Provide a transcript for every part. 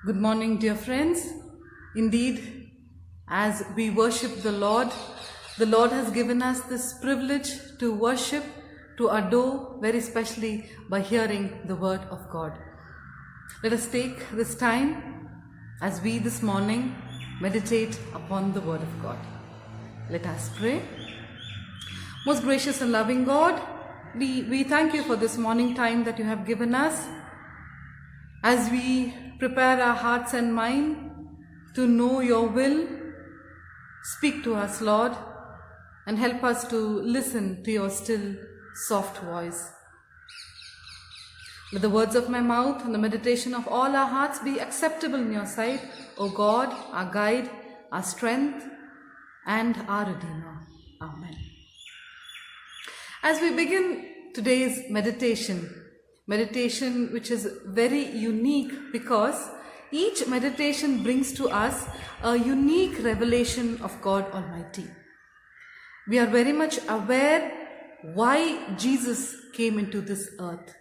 Good morning, dear friends. Indeed, as we worship the Lord has given us this privilege to worship, to adore, very especially by hearing the Word of God. Let us take this time as we this morning meditate upon the Word of God. Let us pray. Most gracious and loving God, we thank you for this morning time that you have given us. As we prepare our hearts and mind to know your will, speak to us, Lord, and help us to listen to your still, soft voice. Let the words of my mouth and the meditation of all our hearts be acceptable in your sight, O God, our guide, our strength, and our Redeemer. Amen. As we begin today's meditation which is very unique because each meditation brings to us a unique revelation of God Almighty. We are very much aware why Jesus came into this earth.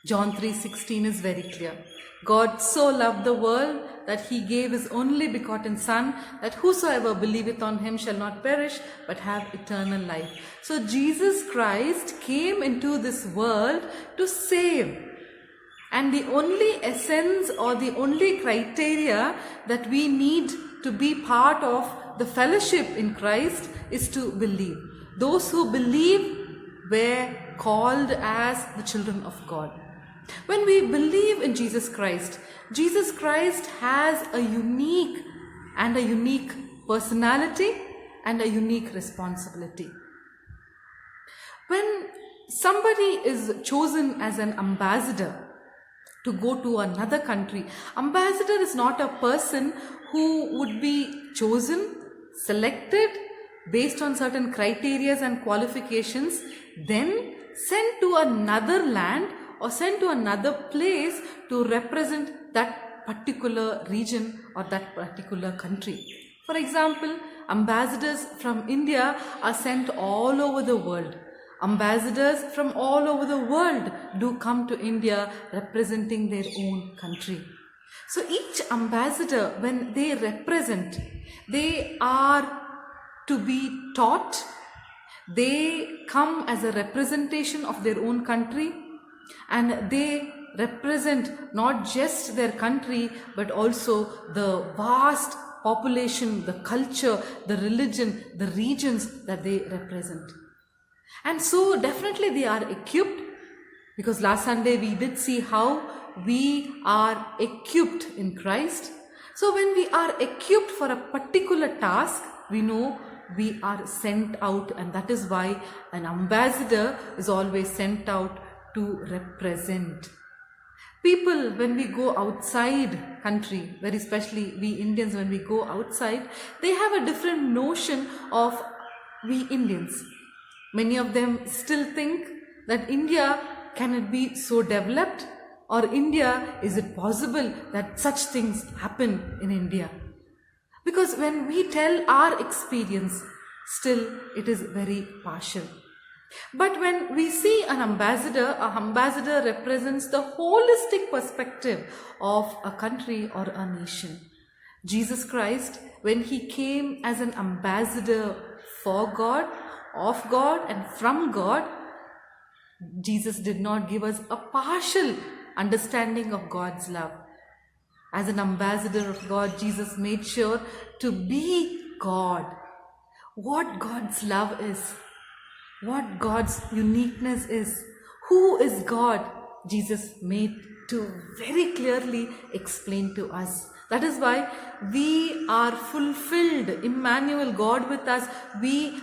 John 3:16 is very clear. God so loved the world that he gave his only begotten Son, that whosoever believeth on him shall not perish but have eternal life. So Jesus Christ came into this world to save. And the only essence or the only criteria that we need to be part of the fellowship in Christ is to believe. Those who believe were called as the children of God. When we believe in Jesus Christ has a unique personality and a unique responsibility. When somebody is chosen as an ambassador to go to another country, ambassador is not a person who would be chosen, selected based on certain criteria and qualifications, then sent to another land or sent to another place to represent that particular region or that particular country. For example, ambassadors from India are sent all over the world. Ambassadors from all over the world do come to India representing their own country. So each ambassador, when they represent, they are to be taught. They come as a representation of their own country, and they represent not just their country but also the vast population, the culture, the religion, the regions that they represent. And so definitely they are equipped, because last Sunday we did see how we are equipped in Christ. So when we are equipped for a particular task, we know we are sent out, and that is why an ambassador is always sent out to represent. People, when we go outside country, very especially we Indians, when we go outside, they have a different notion of we Indians. Many of them still think that India, can it be so developed? Or India, is it possible that such things happen in India? Because when we tell our experience, still it is very partial. But when we see an ambassador represents the holistic perspective of a country or a nation. Jesus Christ, when he came as an ambassador for God, of God and from God, Jesus did not give us a partial understanding of God's love. As an ambassador of God, Jesus made sure to be God. What God's love is, what God's uniqueness is, who is God, Jesus made to very clearly explain to us. That is why we are fulfilled. Emmanuel, God with us,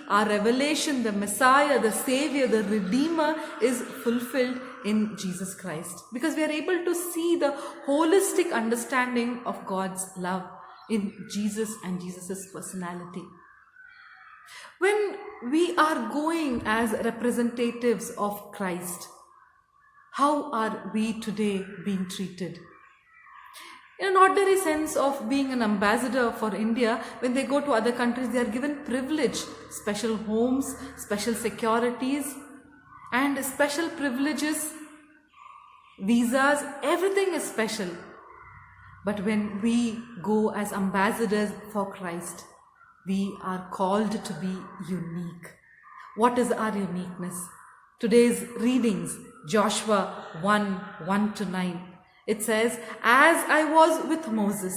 our revelation, the Messiah, the Savior, the Redeemer is fulfilled in Jesus Christ. Because we are able to see the holistic understanding of God's love in Jesus and Jesus' personality. When we are going as representatives of Christ, how are we today being treated? In an ordinary sense of being an ambassador for India, when they go to other countries, they are given privilege, special homes, special securities, and special privileges, visas, everything is special. But when we go as ambassadors for Christ, we are called to be unique. What is our uniqueness? Today's readings, Joshua 1:1-9. It says, "As I was with Moses,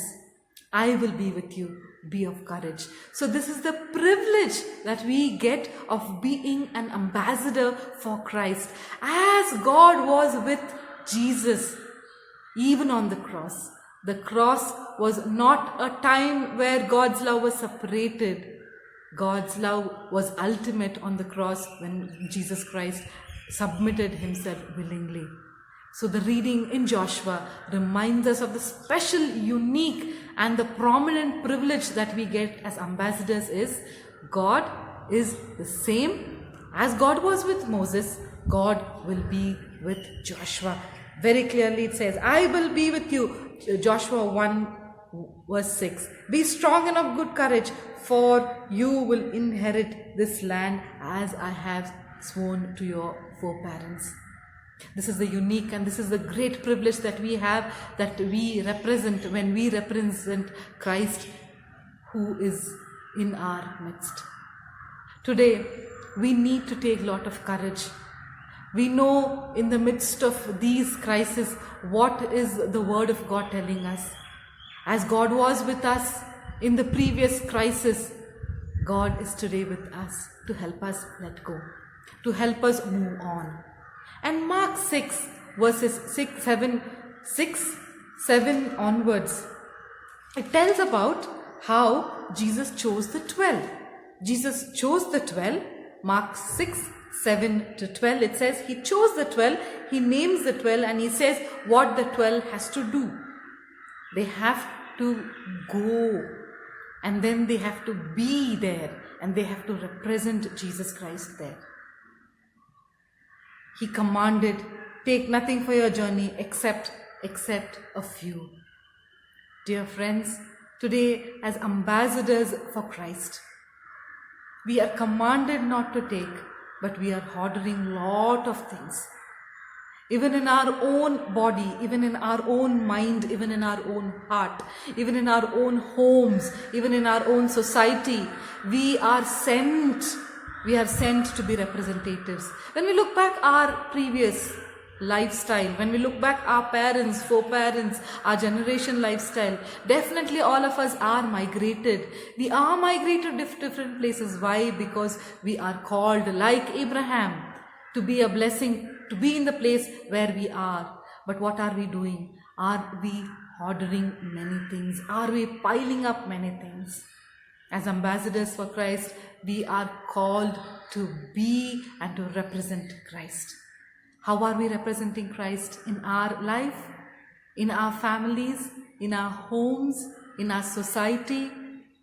I will be with you. Be of courage." So this is the privilege that we get of being an ambassador for Christ. As God was with Jesus, even on the cross. The cross was not a time where God's love was separated. God's love was ultimate on the cross when Jesus Christ submitted himself willingly. So the reading in Joshua reminds us of the special, unique and the prominent privilege that we get as ambassadors is God is the same. As God was with Moses, God will be with Joshua. Very clearly it says, "I will be with you." Joshua 1:6. "Be strong and of good courage, for you will inherit this land as I have sworn to your foreparents." This is the unique and this is the great privilege that we have, that we represent when we represent Christ who is in our midst. Today, we need to take a lot of courage. We know in the midst of these crises, what is the word of God telling us? As God was with us in the previous crisis, God is today with us to help us let go, to help us move on. And Mark 6 verses 7 onwards, it tells about how Jesus chose the 12. Jesus chose the 12. Mark 6:7-12, it says he chose the 12, he names the 12, and he says what the 12 has to do. They have to go, and then they have to be there, and they have to represent Jesus Christ there. He commanded, "Take nothing for your journey except a few." Dear friends, today as ambassadors for Christ, we are commanded not to take, but we are ordering lot of things. Even in our own body, even in our own mind, even in our own heart, even in our own homes, even in our own society, we are sent to be representatives. When we look back our previous lifestyle, when we look back our parents, foreparents, our generation lifestyle, definitely all of us are migrated. We are migrated to different places. Why? Because we are called, like Abraham, to be a blessing, to be in the place where we are. But what are we doing? Are we ordering many things? Are we piling up many things? As ambassadors for Christ, we are called to be and to represent Christ. How are we representing Christ in our life, in our families, in our homes, in our society?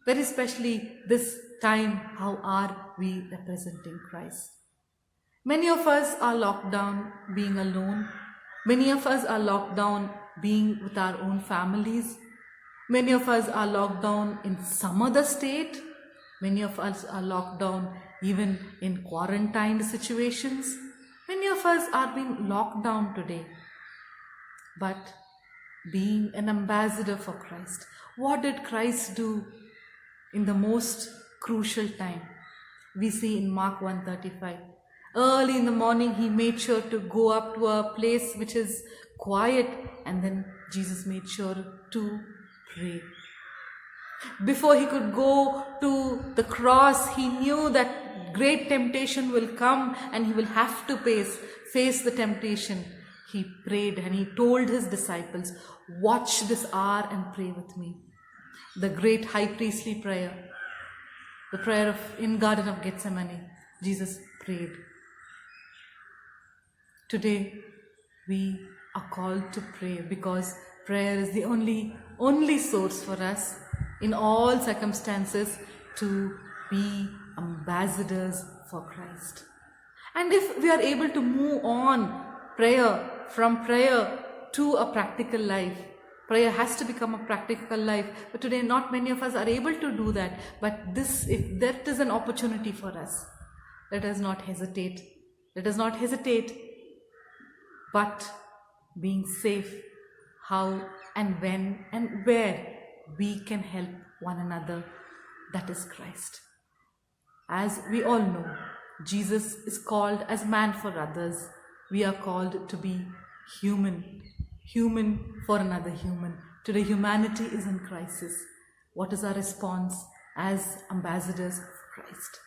Very especially this time, how are we representing Christ? Many of us are locked down being alone. Many of us are locked down being with our own families. Many of us are locked down in some other state. Many of us are locked down even in quarantined situations. Many of us are being locked down today. But being an ambassador for Christ, what did Christ do in the most crucial time? We see in Mark 1:35. Early in the morning, he made sure to go up to a place which is quiet, and then Jesus made sure to pray. Before he could go to the cross, he knew that great temptation will come and he will have to face the temptation. He prayed and he told his disciples, "Watch this hour and pray with me." The great high priestly prayer, the prayer in Garden of Gethsemane, Jesus prayed. Today, we are called to pray because prayer is the only source for us in all circumstances to be ambassadors for Christ. And if we are able to move on from prayer to a practical life, prayer has to become a practical life. But today not many of us are able to do that. But if that is an opportunity for us, let us not hesitate. Let us not hesitate, but being safe, how and when and where we can help one another. That is Christ. As we all know, Jesus is called as man for others. We are called to be human, human for another human. Today, humanity is in crisis. What is our response as ambassadors of Christ?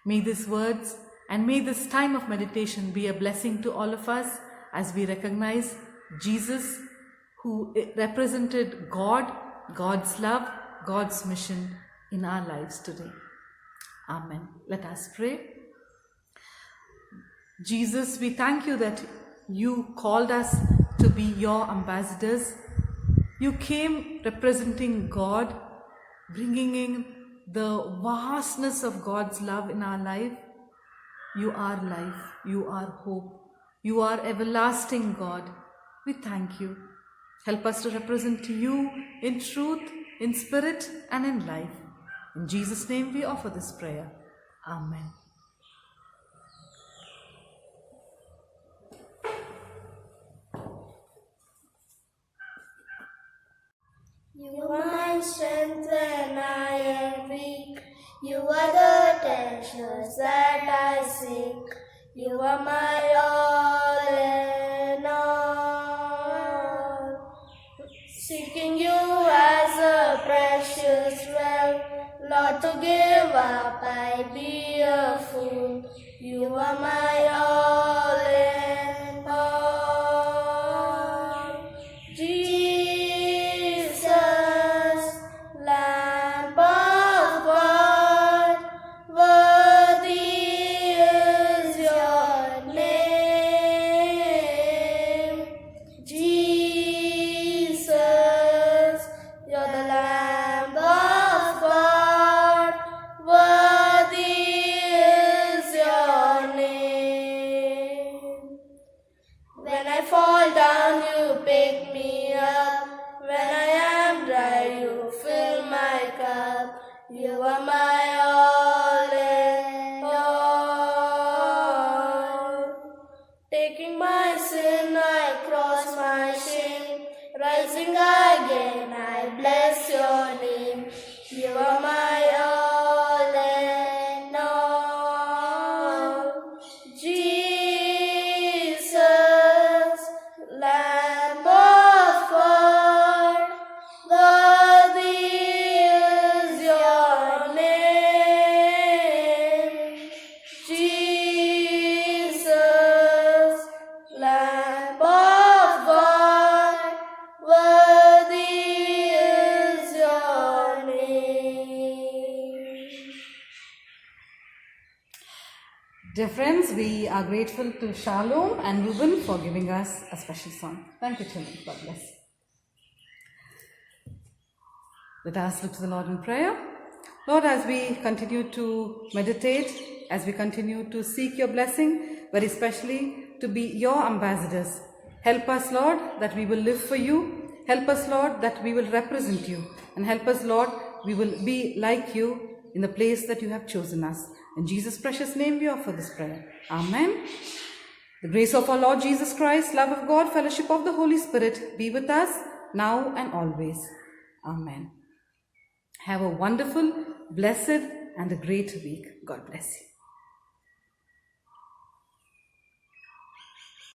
May these words and may this time of meditation be a blessing to all of us as we recognize Jesus, who represented God, God's love, God's mission in our lives today. Amen. Let us pray. Jesus, we thank you that you called us to be your ambassadors. You came representing God, bringing in the vastness of God's love in our life. You are life. You are hope. You are everlasting God. We thank you. Help us to represent you in truth, in spirit, and in life. In Jesus' name we offer this prayer. Amen. You are my strength when I am weak. You are the treasures that I seek. You are my all in all. Seeking you as a precious well, Lord, to give up I'd be a fool. You are my all in all. Jesus, Lamb of God, worthy is your name. Jesus, you're the Lamb of God, worthy is your name. When I fall down, you pick me up. When I am dry, you fill my cup. You are my all in all. Taking my sin, I cross my shame. Rising again, I bless your name. You are my all in all. Jesus, Lamb of God, worthy is your name. Jesus, Lamb of God, worthy is your name. Dear friends, we are grateful to Shalom and Ruben for giving us a special song. Thank you, children. God bless. Let us look to the Lord in prayer. Lord, as we continue to meditate, as we continue to seek your blessing, very especially to be your ambassadors, help us, Lord, that we will live for you. Help us, Lord, that we will represent you. And help us, Lord, we will be like you in the place that you have chosen us. In Jesus' precious name we offer this prayer. Amen. The grace of our Lord Jesus Christ, love of God, fellowship of the Holy Spirit be with us now and always. Amen. Have a wonderful, blessed, and a great week. God bless you.